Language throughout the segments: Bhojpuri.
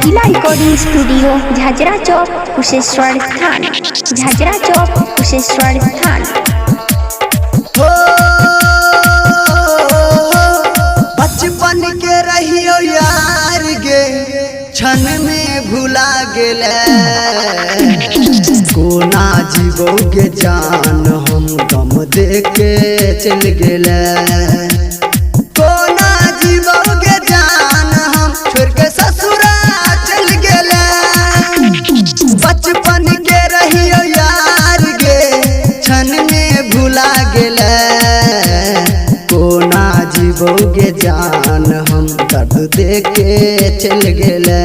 रंगीला रिकॉर्डिंग स्टूडियो झाझरा चौक कुशेश्वर स्थान झाझरा चौक कुशेश्वर स्थान। बचपन के रहियो यार गे क्षण में भुला गेले कोना जीवोगे जान हम गम दे के चल गेले कोना जीवोगे जान हम छोड़ के ससुरा चल गेले बचपन के रहियो यार गे क्षण में भुला गेले कोना जीवोगे जान हम दर्द दे के चल गेले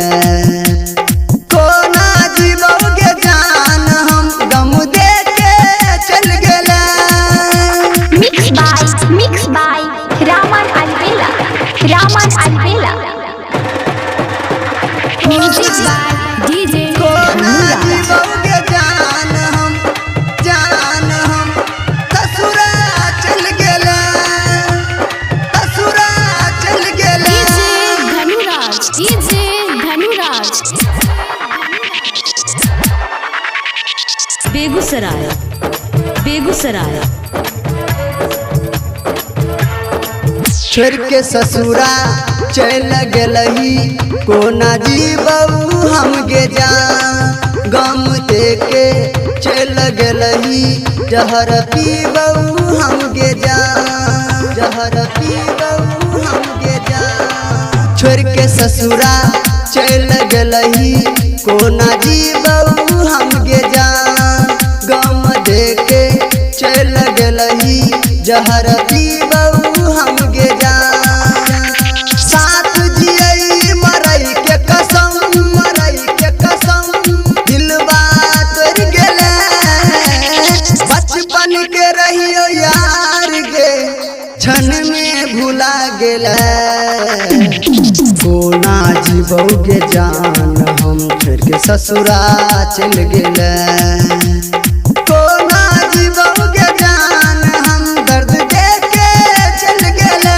कोना जीवोगे जान हम गम दे के चल गेले। मिक्स बाय रामन अलबेला म्यूजिक बाय डीजे कोना जीवोगे जान हम ससुरा चल गेले डीजे धनुराज बेगूसराय छोड़ के ससुरा चल गेलही कोना जीवऊ हम गे जा गम दे के चल गेलही जहर पीबऊ हम गे जा छोड़ के ससुरा चल गेलही कोना जीवऊ हम गे जा गम दे के चल गेलही जहर पीबऊ हम गे जा साथ जियई मरई के कसम दिलवा तोड़ गेले बचपन के रहियो यार गे क्षण में भुला गेले कोना जीवोगे जान हम छोड़ के ससुरा चल गेले कोना जीवोगे जान हम दर्द दे के चल गेले।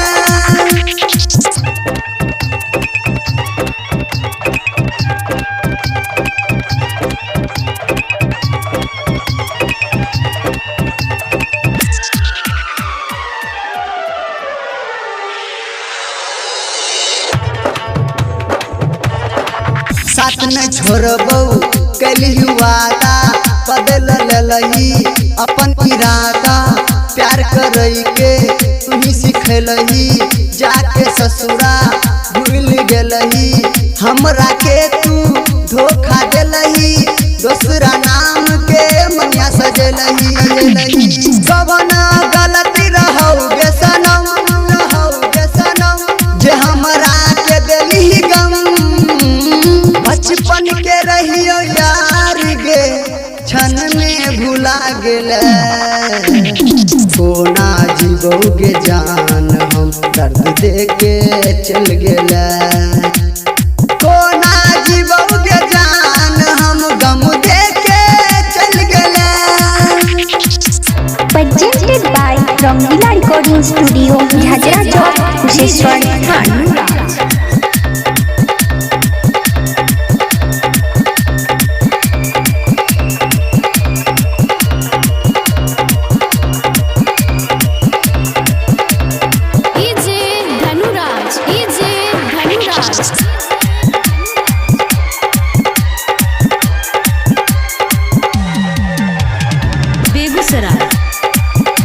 साथ न छोड़बौ कलही वादा बदल ललही अपन इरादा प्यार करई के तुम्ही सिखलही जाके ससुरा भूल गेलही हमरा के तू धोखा देलही दूसरा नाम के मनिया सजलही कवन गलती रहोगे सनम जे हमरा के देलही गम बचपन के रहियो यार गे क्षण में भुला गेले कोना जीवोगे जान हम दर्द दे के चल गेले कोना जीवोगे जान हम गम दे के चल गेले। Presented by Rangeela recording studio Jhajhra चौक कुशेश्वर स्थान।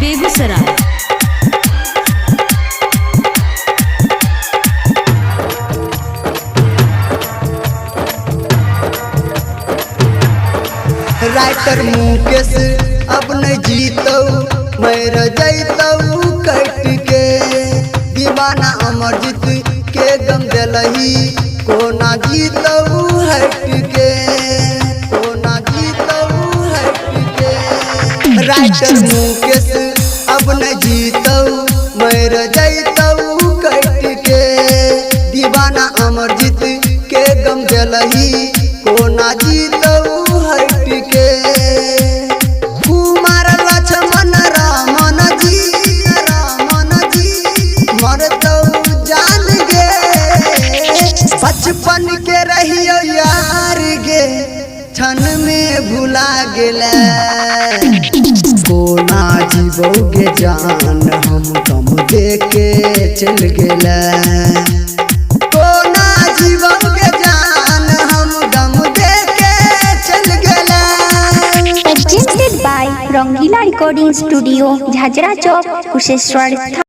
बेगूसराय राइटर मुकेश अब न जीतौ मर जैतौ कट के दीवाना अमरजीत के गम देलही कोना जीतौ हट के राइटर मुकेश अब न जीतौ मर जैतौ कट के दीवाना अमरजीत के गम देलही कोना जीतौ हट के कुमार लक्ष्मण रामन जी मरतौ जान गे बचपन के रहियो भुला गेले कोना जीवोगे जान हम गम देके चल गेले कोना जीवोगे जान हम गम देके चल गेले। Presented by Rangila Recording Studio, Jhajra Chowk, Kusheshwar Sthan।